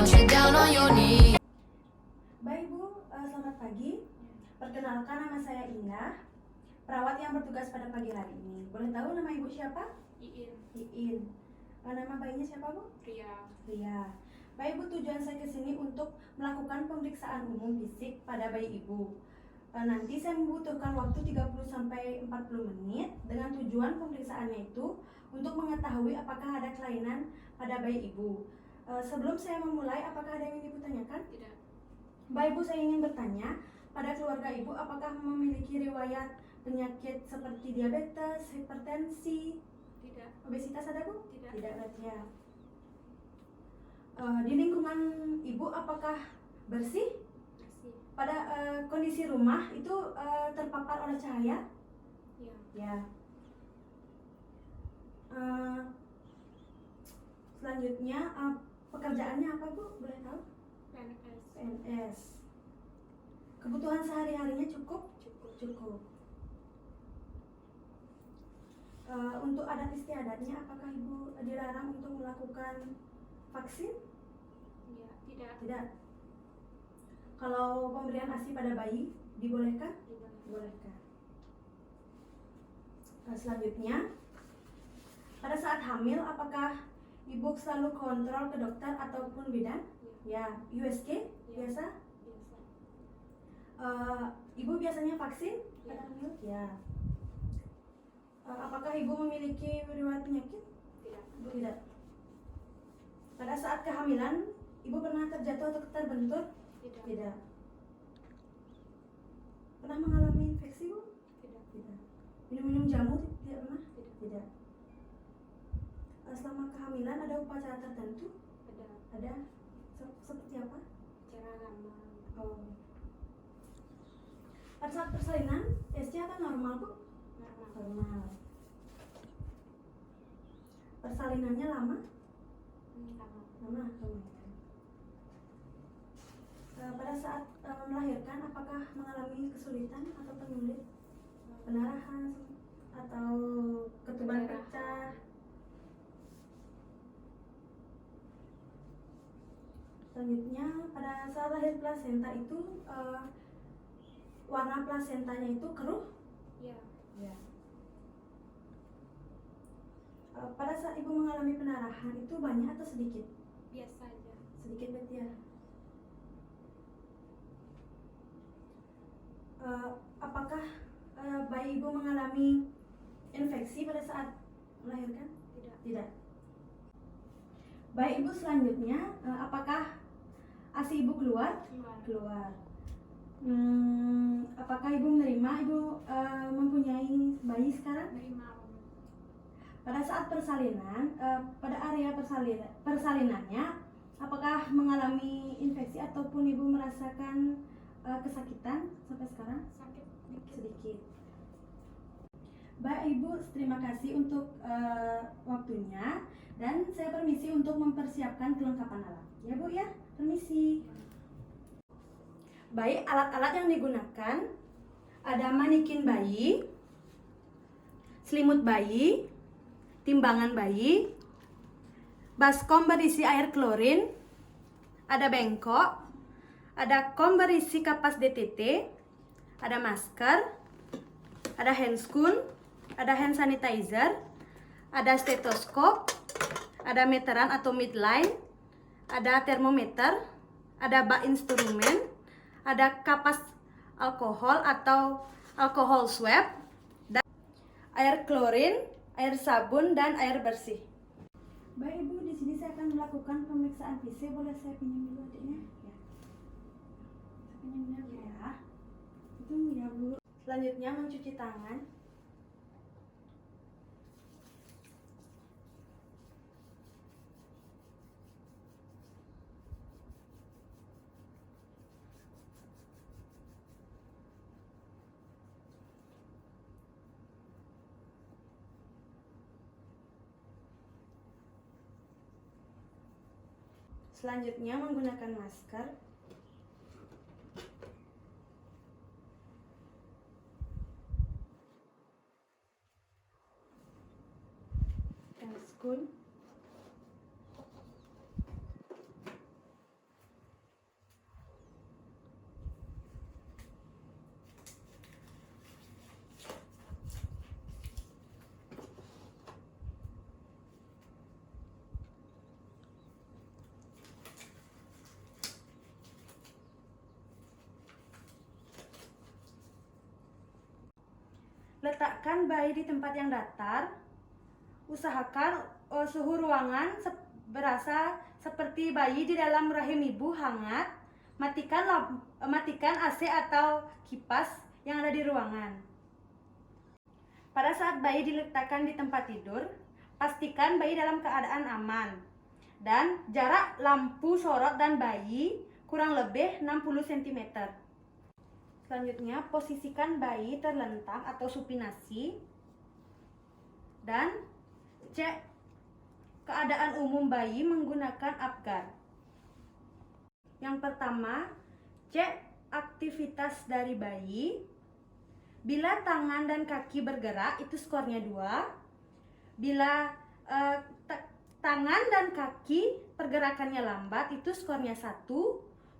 want you down on your knees. Baik Bu, selamat pagi. Perkenalkan, nama saya Indah, perawat yang bertugas pada pagi hari ini. Boleh tahu nama Ibu siapa? Iin. Iin. Nama bayinya siapa Bu? Ria. Ria. Baik Bu, tujuan saya ke sini untuk melakukan pemeriksaan umum fisik pada bayi Ibu. Nanti saya membutuhkan waktu 30-40 menit dengan tujuan pemeriksaannya itu untuk mengetahui apakah ada kelainan pada bayi Ibu. Sebelum saya memulai, apakah ada yang ingin Ibu tanyakan? Tidak. Baik Bu, saya ingin bertanya, pada keluarga Ibu apakah memiliki riwayat penyakit seperti diabetes, hipertensi, Tidak. obesitas ada Bu? Tidak. Tidak berarti ya. Di lingkungan Ibu apakah bersih? Bersih. Pada kondisi rumah itu terpapar oleh cahaya? Ya. Ya. Selanjutnya pekerjaannya apa Bu? Boleh tahu? PNS. PNS. Kebutuhan sehari-harinya cukup? Cukup. Cukup. Untuk adat istiadatnya, apakah Ibu dilarang untuk melakukan vaksin? Ya. Tidak. Tidak. Kalau pemberian ASI pada bayi dibolehkan? Dibolehkan. Selanjutnya, pada saat hamil, apakah Ibu selalu kontrol ke dokter ataupun bidan? Ya. USG? Ya. Biasa? Biasa. Ibu biasanya vaksin Ya. pada hamil? Ya. Apakah Ibu memiliki riwayat penyakit? Tidak. Ibu tidak. Pada saat kehamilan, Ibu pernah terjatuh atau terbentur? Tidak. Tidak. Pernah mengalami infeksi Bu? Tidak. Tidak. Minum-minum jamu? Tidak pernah? Tidak. Tidak. Selama kehamilan ada upacara tertentu? Ada. Ada? Seperti apa? Cara ramal. Oh. Pada saat persalinan, SC akan normal Bu? Normal. Normal. Persalinannya lama? Lama. Lama. Pada saat melahirkan, apakah mengalami kesulitan atau penyulit? Pendarahan atau ketuban Pendarahan. pecah? Selanjutnya, pada saat lahir plasenta itu warna plasentanya itu keruh? Ya. Ya. Pada saat Ibu mengalami pendarahan itu banyak atau sedikit? Biasa aja. Sedikit berarti ya. Apakah bayi Ibu mengalami infeksi pada saat melahirkan? Tidak. Tidak. Bayi Ibu selanjutnya, apakah ASI Ibu keluar? Keluar. Keluar. Apakah Ibu menerima Ibu mempunyai bayi sekarang? Menerima. Pada saat persalinan, pada area persalinannya, apakah mengalami infeksi ataupun Ibu merasakan kesakitan sampai sekarang? Sakit Sedikit. Baik Ibu, terima kasih untuk waktunya dan saya permisi untuk mempersiapkan kelengkapan alat. Ya Bu ya, permisi. Baik, alat-alat yang digunakan ada manikin bayi, selimut bayi, timbangan bayi, baskom berisi air klorin, ada bengkok, ada kom berisi kapas DTT, ada masker, ada handscoon, ada hand sanitizer, ada stetoskop, ada meteran atau midline, ada termometer, ada bak instrumen, ada kapas alkohol atau alkohol swab, dan air klorin, air sabun, dan air bersih. Baik Ibu, di sini saya akan melakukan pemeriksaan fisik. Boleh saya pinjam dulu adiknya? Ya. Saya pinjam dulu ya. Itu ya Bu. Selanjutnya mencuci tangan. Selanjutnya menggunakan masker. School. letakkan bayi di tempat yang datar. Usahakan suhu ruangan berasa seperti bayi di dalam rahim ibu hangat. Matikan AC atau kipas yang ada di ruangan. Pada saat bayi diletakkan di tempat tidur, pastikan bayi dalam keadaan aman. Dan jarak lampu sorot dan bayi kurang lebih 60 cm. Selanjutnya, posisikan bayi terlentang atau supinasi dan cek keadaan umum bayi menggunakan Apgar. Yang pertama, cek aktivitas dari bayi. Bila tangan dan kaki bergerak, itu skornya 2. Bila tangan dan kaki pergerakannya lambat, itu skornya 1.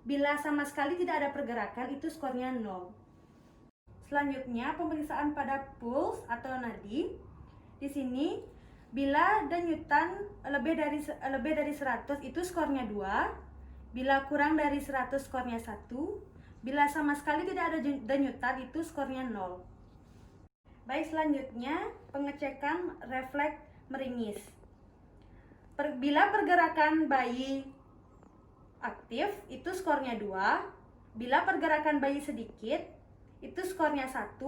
Bila sama sekali tidak ada pergerakan, itu skornya 0. Selanjutnya, pemeriksaan pada puls atau nadi. Di sini, bila denyutan lebih dari 100, itu skornya 2. Bila kurang dari 100, skornya 1. Bila sama sekali tidak ada denyutan, itu skornya 0. Baik, selanjutnya pengecekan refleks meringis. Bila pergerakan bayi aktif, itu skornya 2. Bila pergerakan bayi sedikit, itu skornya 1.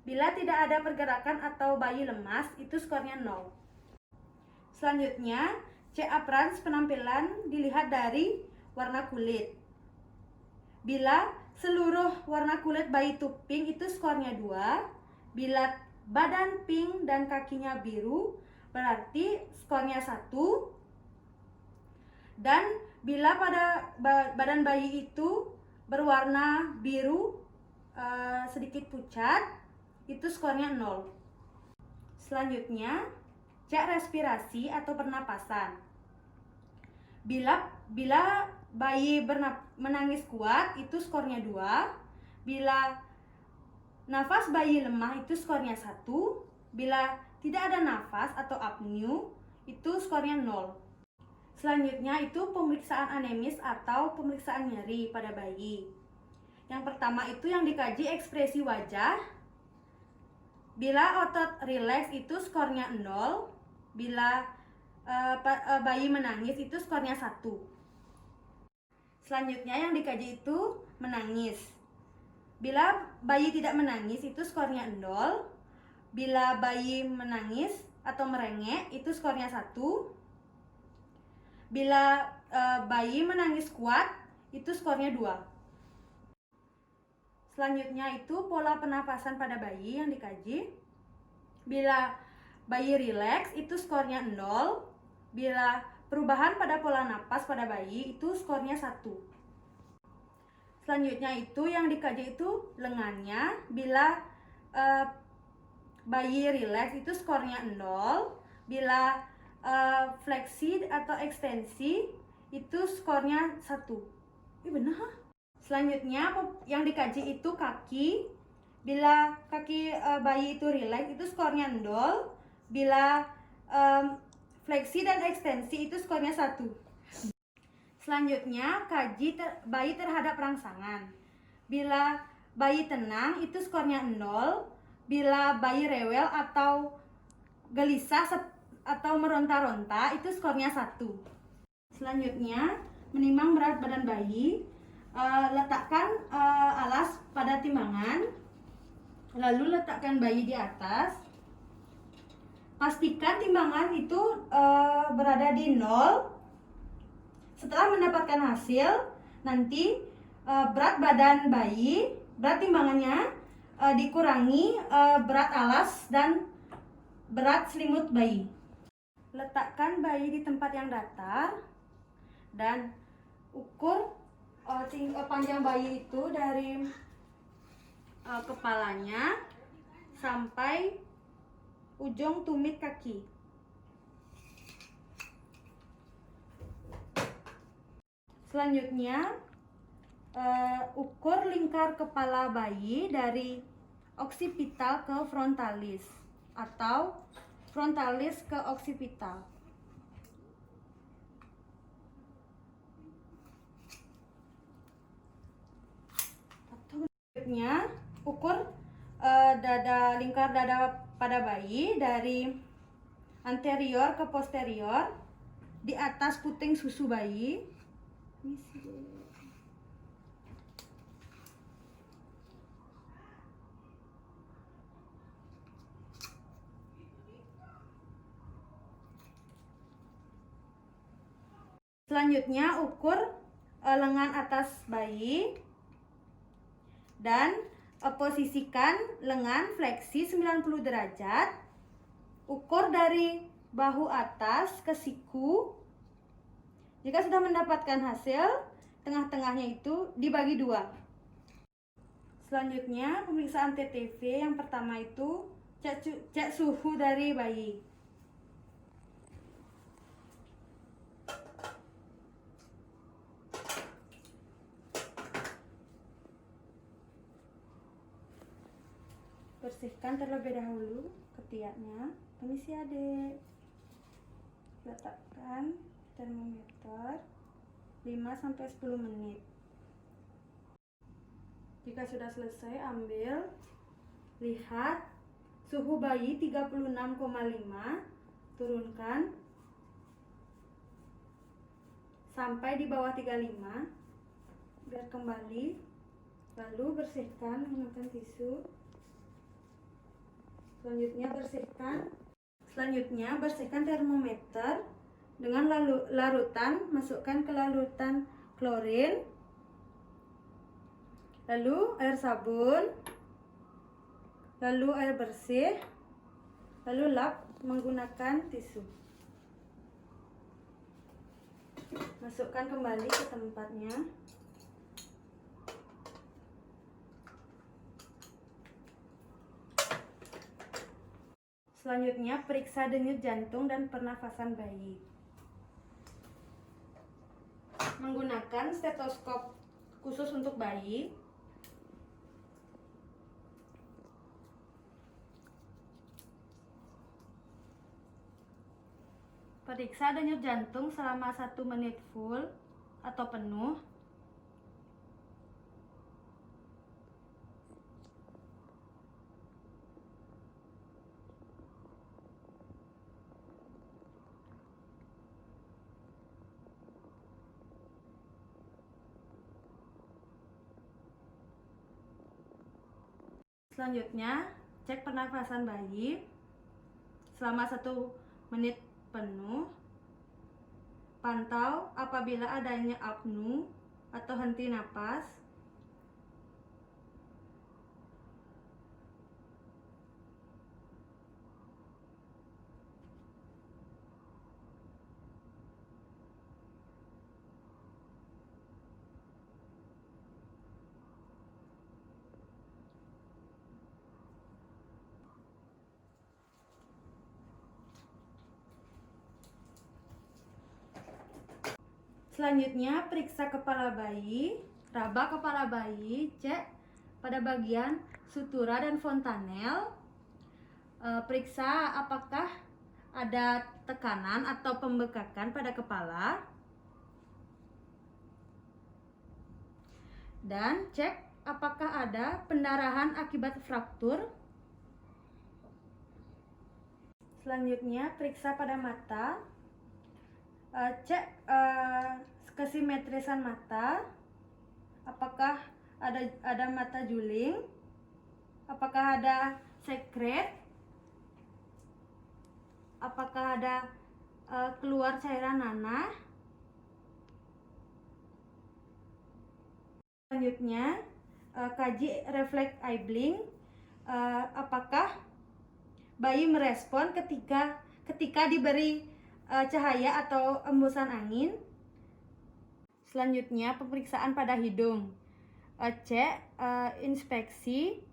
Bila tidak ada pergerakan atau bayi lemas, itu skornya 0. Selanjutnya, cek appearance penampilan dilihat dari warna kulit. Bila seluruh warna kulit bayi itu pink, itu skornya 2. Bila badan pink dan kakinya biru, berarti skornya 1. Dan bila pada badan bayi itu berwarna biru sedikit pucat, itu skornya 0. Selanjutnya, cek respirasi atau pernapasan. Bila bayi menangis kuat, itu skornya 2. Bila nafas bayi lemah, itu skornya 1. Bila tidak ada nafas atau apneu, itu skornya 0. Selanjutnya itu pemeriksaan anemis atau pemeriksaan nyeri pada bayi. Yang pertama itu yang dikaji ekspresi wajah. Bila otot rileks, itu skornya 0. Bila bayi menangis, itu skornya 1. Selanjutnya yang dikaji itu menangis. Bila bayi tidak menangis, itu skornya 0. Bila bayi menangis atau merengek, itu skornya 1. Bila bayi menangis kuat, itu skornya 2. Selanjutnya itu pola pernapasan pada bayi yang dikaji. Bila bayi rileks, itu skornya 0. Bila perubahan pada pola napas pada bayi, itu skornya 1. Selanjutnya itu yang dikaji itu lengannya. Bila bayi rileks, itu skornya 0. Bila fleksi atau ekstensi, itu skornya 1. Ini benar. Selanjutnya yang dikaji itu kaki. Bila kaki bayi itu rileks, itu skornya 0. Bila fleksi dan ekstensi, itu skornya 1. Selanjutnya, kaji bayi terhadap rangsangan. Bila bayi tenang, itu skornya 0. Bila bayi rewel atau gelisah atau meronta-ronta, itu skornya 1. Selanjutnya, menimbang berat badan bayi. Letakkan alas pada timbangan. Lalu letakkan bayi di atas. Pastikan timbangan itu berada di 0. Setelah mendapatkan hasil, nanti berat badan bayi, berat timbangannya dikurangi berat alas dan berat selimut bayi. Letakkan bayi di tempat yang datar dan ukur panjang bayi itu dari kepalanya sampai ujung tumit kaki. Selanjutnya, ukur lingkar kepala bayi dari oksipital ke frontalis atau frontalis ke oksipital. Selanjutnya, ukur lingkar dada pada bayi dari anterior ke posterior di atas puting susu bayi. Selanjutnya ukur lengan atas bayi dan posisikan lengan fleksi 90 derajat. Ukur dari bahu atas ke siku. Jika sudah mendapatkan hasil, tengah-tengahnya itu dibagi dua. Selanjutnya pemeriksaan TTV. Yang pertama itu cek suhu dari bayi. Bersihkan terlebih dahulu ketiaknya. Permisi adik. Letakkan termometer 5-10 menit. Jika sudah selesai, ambil, lihat suhu bayi 36,5, turunkan sampai di bawah 35, biar kembali, lalu bersihkan menggunakan tisu. Selanjutnya bersihkan termometer dengan larutan, masukkan ke larutan klorin, lalu air sabun, lalu air bersih, lalu lap menggunakan tisu. Masukkan kembali ke tempatnya. Selanjutnya, periksa denyut jantung dan pernafasan bayi. Menggunakan stetoskop khusus untuk bayi. Periksa denyut jantung selama 1 menit full atau penuh. Selanjutnya, cek pernafasan bayi selama 1 menit penuh. Pantau apabila adanya apnu atau henti napas. Selanjutnya, periksa kepala bayi, raba kepala bayi, cek pada bagian sutura dan fontanel. Periksa apakah ada tekanan atau pembekakan pada kepala. Dan cek apakah ada pendarahan akibat fraktur. Selanjutnya, periksa pada mata. Cek kesimetrisan mata, apakah ada mata juling, apakah ada sekret, apakah ada keluar cairan nanah. Selanjutnya, kaji refleks eye blink, apakah bayi merespon ketika diberi cahaya atau embusan angin. Selanjutnya, pemeriksaan pada hidung. Cek inspeksi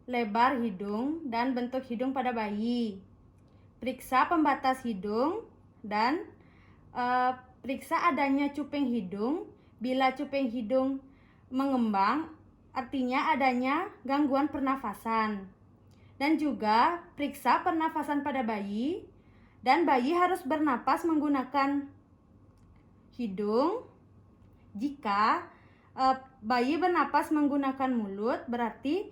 lebar hidung dan bentuk hidung pada bayi. Periksa pembatas hidung dan periksa adanya cuping hidung. Bila cuping hidung mengembang, artinya adanya gangguan pernafasan. Dan juga periksa pernafasan pada bayi. Dan bayi harus bernapas menggunakan hidung. Jika bayi bernapas menggunakan mulut, berarti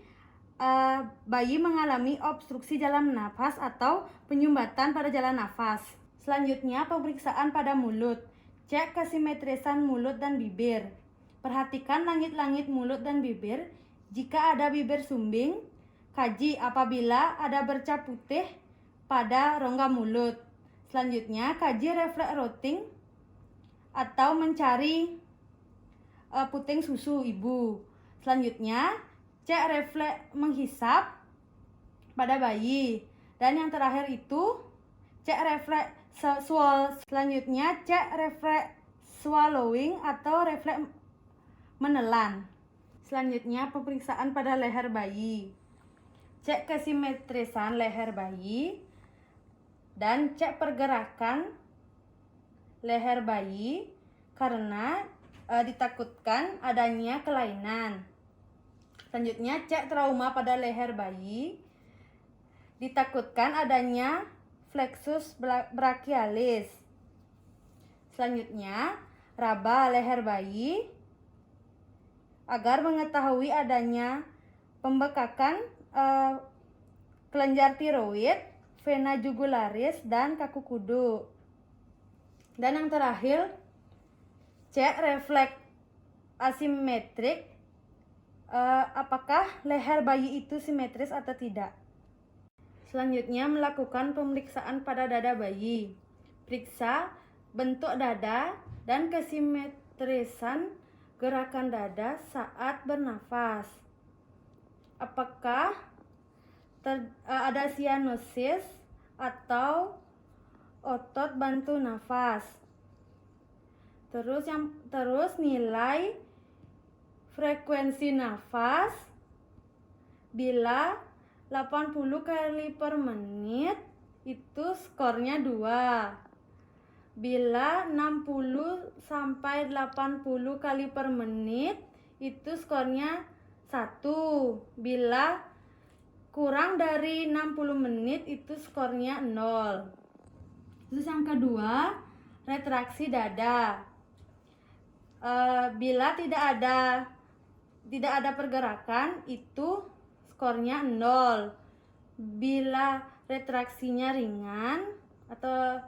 bayi mengalami obstruksi jalan nafas atau penyumbatan pada jalan nafas. Selanjutnya, pemeriksaan pada mulut. Cek kesimetrisan mulut dan bibir. Perhatikan langit-langit mulut dan bibir. Jika ada bibir sumbing, kaji apabila ada bercak putih pada rongga mulut. Selanjutnya, kaji refleks rotting atau mencari puting susu ibu. Selanjutnya, cek refleks menghisap pada bayi. Dan yang terakhir itu cek refleks selanjutnya cek refleks swallowing atau refleks menelan. Selanjutnya pemeriksaan pada leher bayi. Cek kesimetrisan leher bayi dan cek pergerakan leher bayi karena ditakutkan adanya kelainan. Selanjutnya cek trauma pada leher bayi. Ditakutkan adanya flexus brachialis. Selanjutnya raba leher bayi agar mengetahui adanya pembekakan kelenjar tiroid, vena jugularis, dan kaku kudu. Dan yang terakhir, cek refleks asimetrik, apakah leher bayi itu simetris atau tidak. Selanjutnya, melakukan pemeriksaan pada dada bayi. Periksa bentuk dada dan kesimetrisan gerakan dada saat bernafas. Apakah ada sianosis atau otot bantu nafas. Terus nilai frekuensi nafas bila 80 kali per menit itu skornya 2. Bila 60 sampai 80 kali per menit itu skornya 1. Bila kurang dari 60 menit itu skornya 0. Terus yang kedua, retraksi dada. Bila tidak ada pergerakan itu skornya 0. Bila retraksinya ringan atau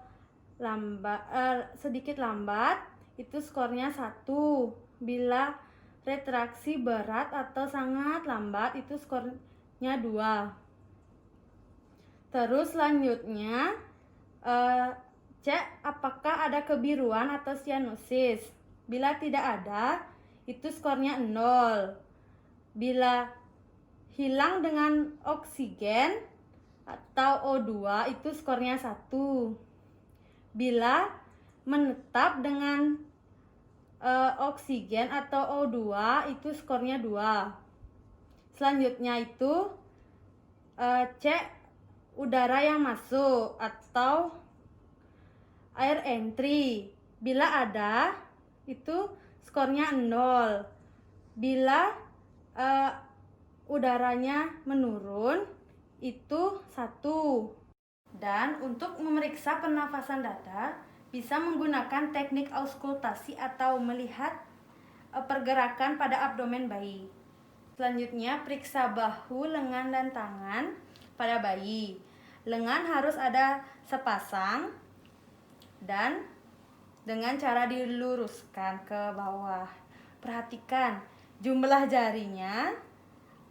sedikit lambat itu skornya 1. Bila retraksi berat atau sangat lambat itu skornya 2. Terus selanjutnya cek apakah ada kebiruan atau sianosis. Bila tidak ada itu skornya 0. Bila hilang dengan oksigen atau O2 itu skornya 1. Bila menetap dengan oksigen atau O2 itu skornya 2. Selanjutnya itu cek udara yang masuk atau air entry. Bila ada itu skornya 0. Bila udaranya menurun itu 1. Dan untuk memeriksa pernafasan dada bisa menggunakan teknik auskultasi atau melihat pergerakan pada abdomen bayi. Selanjutnya periksa bahu, lengan, dan tangan pada bayi. Lengan harus ada sepasang dan dengan cara diluruskan ke bawah. Perhatikan jumlah jarinya,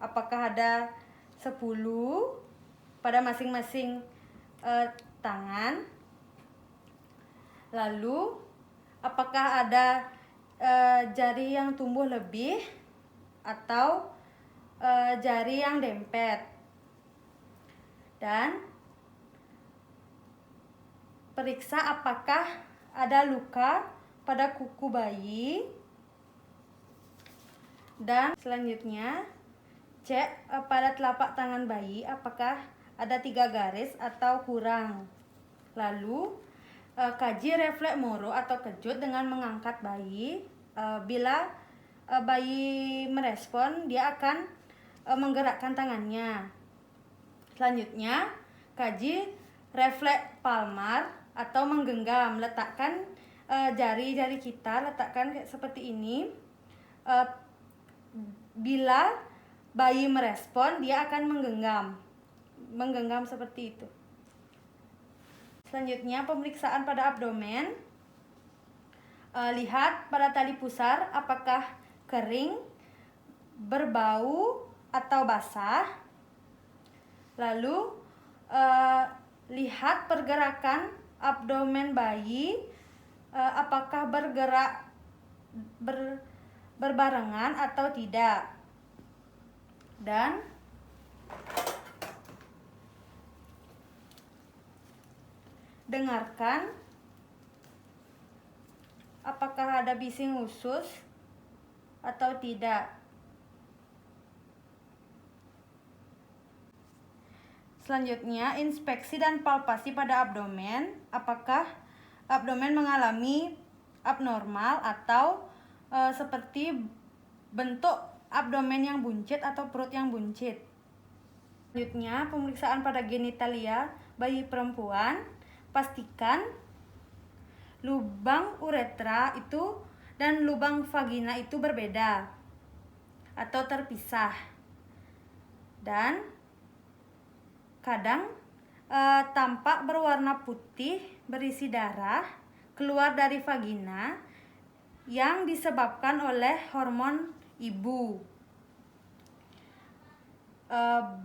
apakah ada 10 pada masing-masing tangan. Lalu apakah ada jari yang tumbuh lebih atau jari yang dempet. Dan periksa apakah ada luka pada kuku bayi. Dan selanjutnya cek pada telapak tangan bayi apakah ada 3 garis atau kurang. Lalu kaji refleks moro atau kejut dengan mengangkat bayi. Bila bayi merespon, dia akan menggerakkan tangannya. Selanjutnya kaji refleks palmar atau menggenggam. Letakkan jari-jari kita, letakkan seperti ini. Bila bayi merespon, dia akan menggenggam seperti itu. Selanjutnya pemeriksaan pada abdomen. Lihat pada tali pusar apakah kering, berbau atau basah. Lalu lihat pergerakan abdomen bayi, apakah bergerak berbarengan atau tidak. Dan dengarkan apakah ada bising usus atau tidak. Selanjutnya, inspeksi dan palpasi pada abdomen. Apakah abdomen mengalami abnormal atau seperti bentuk abdomen yang buncit atau perut yang buncit. Selanjutnya, pemeriksaan pada genitalia bayi perempuan. Pastikan lubang uretra itu dan lubang vagina itu berbeda atau terpisah. Dan kadang tampak berwarna putih berisi darah keluar dari vagina yang disebabkan oleh hormon ibu.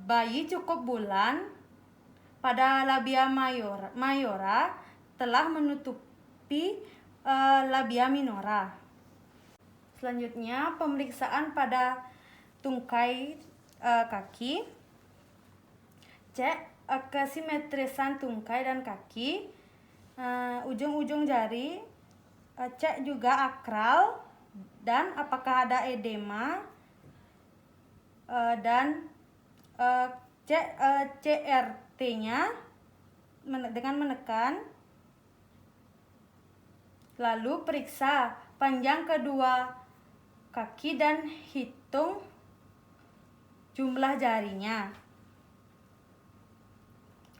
Bayi cukup bulan pada labia mayora telah menutupi labia minora. Selanjutnya pemeriksaan pada tungkai kaki. Cek kesimetrisan tungkai dan kaki, ujung-ujung jari, cek juga akral dan apakah ada edema, dan cek CRT-nya dengan menekan. Lalu periksa panjang kedua kaki dan hitung jumlah jarinya.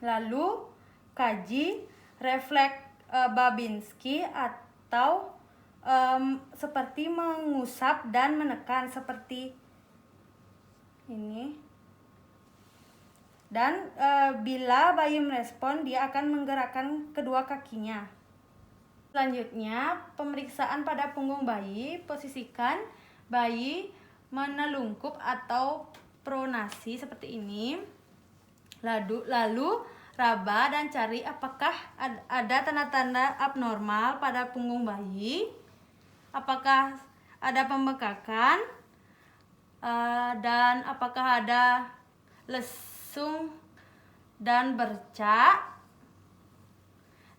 Lalu kaji refleks Babinski atau seperti mengusap dan menekan seperti ini. Dan bila bayi merespon, dia akan menggerakkan kedua kakinya. Selanjutnya, pemeriksaan pada punggung bayi. Posisikan bayi menelungkup atau pronasi seperti ini. Lalu raba dan cari apakah ada tanda-tanda abnormal pada punggung bayi, apakah ada pembengkakan, dan apakah ada lesung dan bercak,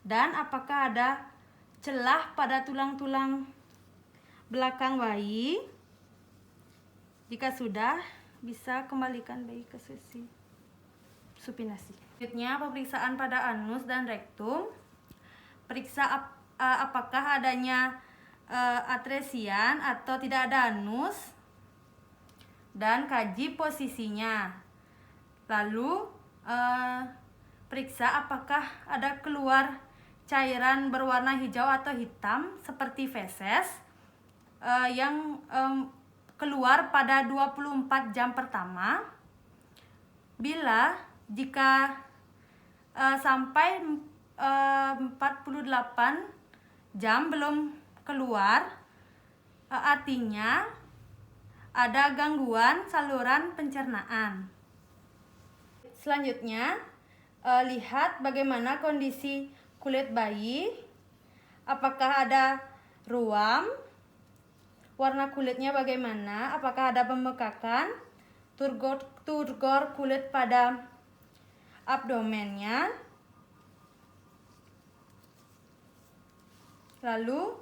dan apakah ada celah pada tulang-tulang belakang bayi. Jika sudah, bisa kembalikan bayi ke sesi supinasi. Selanjutnya pemeriksaan pada anus dan rektum. Periksa apakah adanya atresian atau tidak ada anus, dan kaji posisinya. Lalu periksa apakah ada keluar cairan berwarna hijau atau hitam seperti feses yang keluar pada 24 jam pertama. Jika sampai 48 jam belum keluar, artinya ada gangguan saluran pencernaan. Selanjutnya, lihat bagaimana kondisi kulit bayi, apakah ada ruam, warna kulitnya bagaimana, apakah ada pembekakan, turgor kulit pada abdomennya. Lalu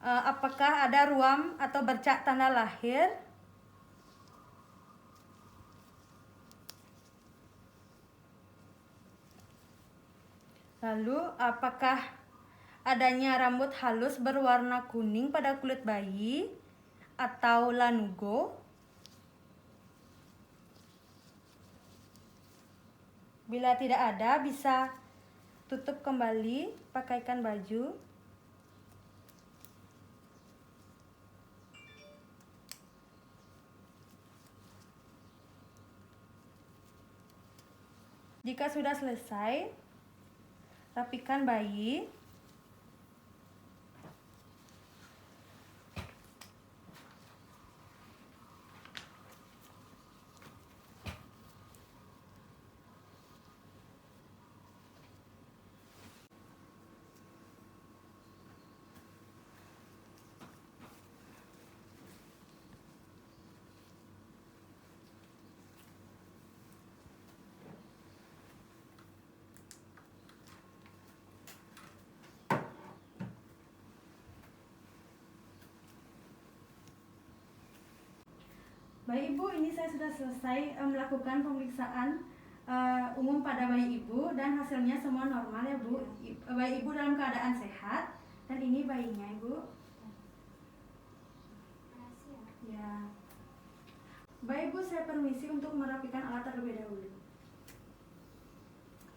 apakah ada ruam atau bercak tanda lahir. Lalu apakah adanya rambut halus berwarna kuning pada kulit bayi atau lanugo. Bila tidak ada, bisa tutup kembali, pakaikan baju. Jika sudah selesai, rapikan bayi. Baik Ibu, ini saya sudah selesai melakukan pemeriksaan umum pada bayi Ibu dan hasilnya semua normal ya Bu. Bayi Ibu dalam keadaan sehat dan ini bayinya Ibu. Makasih ya. Ya. Baik Ibu, saya permisi untuk merapikan alat terlebih dahulu.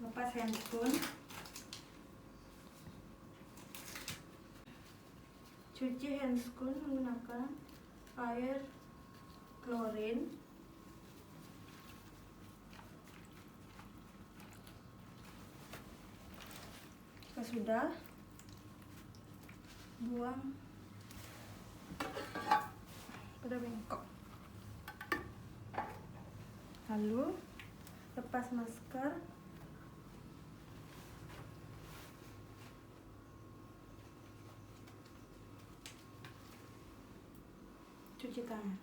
Lepas handphone. Cuci handscoon menggunakan air klorin. Jika sudah, buang pada bengkok. Lalu lepas masker. Cuci tangan.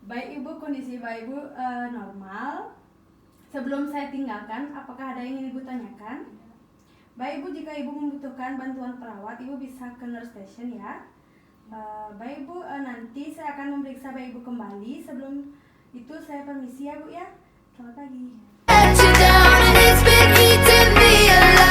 Baik Ibu, kondisi bayi Ibu normal. Sebelum saya tinggalkan, apakah ada yang ingin Ibu tanyakan? Baik Ibu, jika Ibu membutuhkan bantuan perawat, Ibu bisa ke nurse station ya. Baik Ibu, nanti saya akan memeriksa bayi Ibu kembali. Sebelum itu saya permisi ya Bu ya. Selamat pagi.